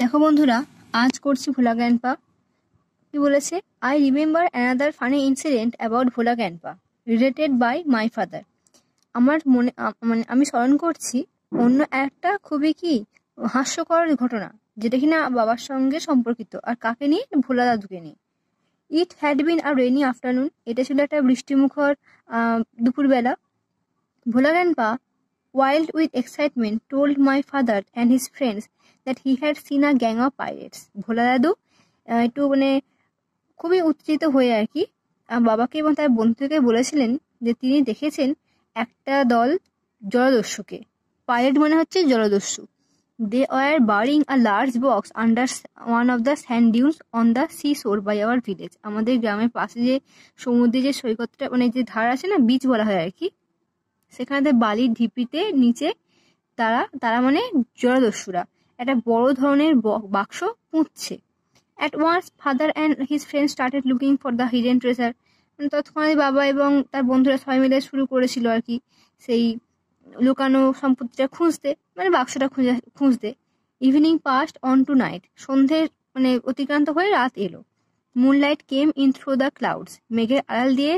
দেখো বন্ধুরা, আজ করছি ভোলা গ্র্যান্ডপা। কি বলেছে? I remember another funny incident about Bhola grandpa related by my father. আমার মনে মানে আমি স্মরণ করছি অন্য একটা খুবই হাস্যকর ঘটনা, যেটা কিনা বাবার সঙ্গে সম্পর্কিত। আর কাকে নিয়ে? ভোলা দাদুকে নিয়ে। It had been a rainy afternoon. এটা ছিল একটা বৃষ্টিমুখর দুপুরবেলা। Bhola grandpa, wild with excitement, told my father and his friends that he had seen a gang of pirates. ভোলা দাদু একটু খুবই উত্তেজিত হয়ে আর কি বাবাকে এবং তার বন্ধুকে বলেছিলেন যে তিনি দেখেছেন একটা দল জলদস্যুকে। পাইরেট মানে হচ্ছে জলদস্যু। They were burying a large box under one of the sand dunes on the seashore by our village. আমাদের গ্রামের পাশে যে সমুদ্রে যে সৈকতটা যে ধার আছে না, বিচ বলা হয় আর কি, সেখানে বালির ঢিপিতে নিচে তারা জলদস্যুরা একটা বড় ধরনের বাক্স পুঁতছে। At once father and his friend started looking for the hidden treasure. তৎক্ষণাৎ বাবা এবং তার বন্ধুরা সবাই মিলে শুরু করেছিল আর কি সেই লুকানো সম্পত্তিটা খুঁজতে, বাক্সটা খুঁজতে। Evening passed on to night. সন্ধ্যে অতিক্রান্ত হয়ে রাত এলো। Moonlight came in through the clouds. মেঘের আড়াল দিয়ে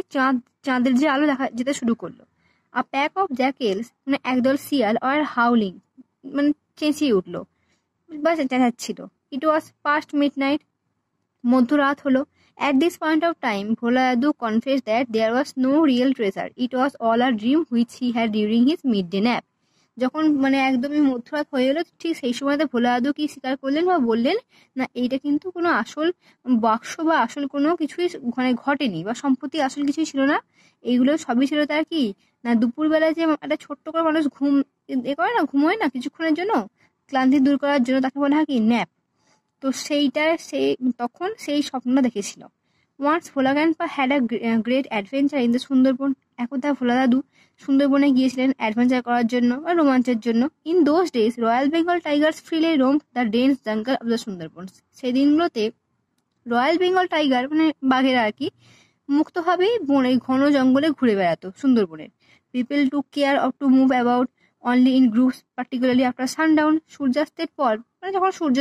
চাঁদের যে আলো দেখা যেতে শুরু করলো। আ প্যাক অফ জ্যাকেলস একদল শিয়াল আর হাউলিং চেঁচিয়ে উঠলো বা চেঁচাচ্ছিল। It was past midnight. মধ্যরাত হলো। At this point of time Bhola Dadu confess that there was no real treasure, it was all a dream which he had during his midday nap. যখন একদমই মধ্যরাত হয়ে গেলো, ঠিক সেই সময়তে ভোলা দাদু কি স্বীকার করলেন বা বললেন না, এইটা কিন্তু কোনো আসল বাক্স বা আসল কোনো কিছুই ঘটেনি, বা সম্পত্তি আসল কিছুই ছিল না। এইগুলো সবই ছিল তার না দুপুরবেলায় যে একটা ছোট্ট করে মানুষ করে না, ঘুমোয় না কিছুক্ষণের জন্য, ক্লান্তি দূর করার জন্য, তাকে বলা হয় ন্যাপ। তো তখন সেই স্বপ্নটা দেখেছিল। Once Bhola grandpa had a great adventure in the Sundarban. একদা ভোলা দাদু সুন্দরবনে গিয়েছিলেন অ্যাডভেঞ্চার করার জন্য বা রোমাঞ্চের জন্য। In those days royal Bengal tigers freely roam the dense jungle of the Sundarban. সেই দিনগুলোতে রয়্যাল বেঙ্গল টাইগার বাঘেরা আর কি মুক্তভাবেই ঘন জঙ্গলে ঘুরে বেড়াতো সুন্দরবনের। People to care of to move about only in groups, particularly after sundown. সূর্যাস্তের পর যখন সূর্য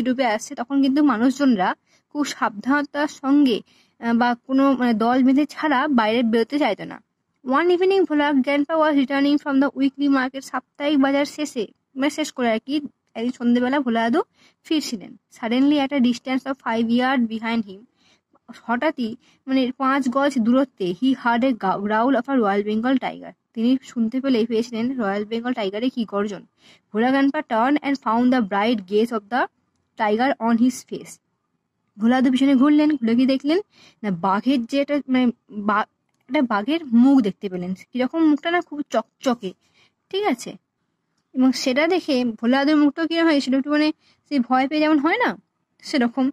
ডুবে আসছে, তখন কিন্তু মানুষজনরা খুব সাবধানতার সঙ্গে বা কোনো দল বেঁধে ছাড়া বাইরে বেরোতে চাইতো না। One evening Bhola grandpa was returning from the weekly market. সাপ্তাহিক বাজার শেষ করে আর কি একদিন সন্ধ্যেবেলা ভোলা দাদু ফিরছিলেন। সাডেনলি একটা distance of 5 yards behind him, হঠাৎই 5 গজ দূরত্বে, he heard a growl of a royal Bengal tiger. তিনি শুনতে পেয়েছিলেন রয়্যাল বেঙ্গল টাইগারের কি গর্জন। Bhola grandpa turn and found the bright gaze of the tiger on his face. Bhola দাদু পিছনে ঘুরলেন, ঘুরে কি দেখলেন না, বাঘের যে একটা বাঘের মুখ দেখতে পেলেন। কিরকম মুখটা না, খুব চকচকে, ঠিক আছে। এবং সেটা দেখে ভোলা দাদুর মুখটাও কিরকম হয়েছিল, একটু সেই ভয় পেয়ে যেমন হয় না, সেরকম।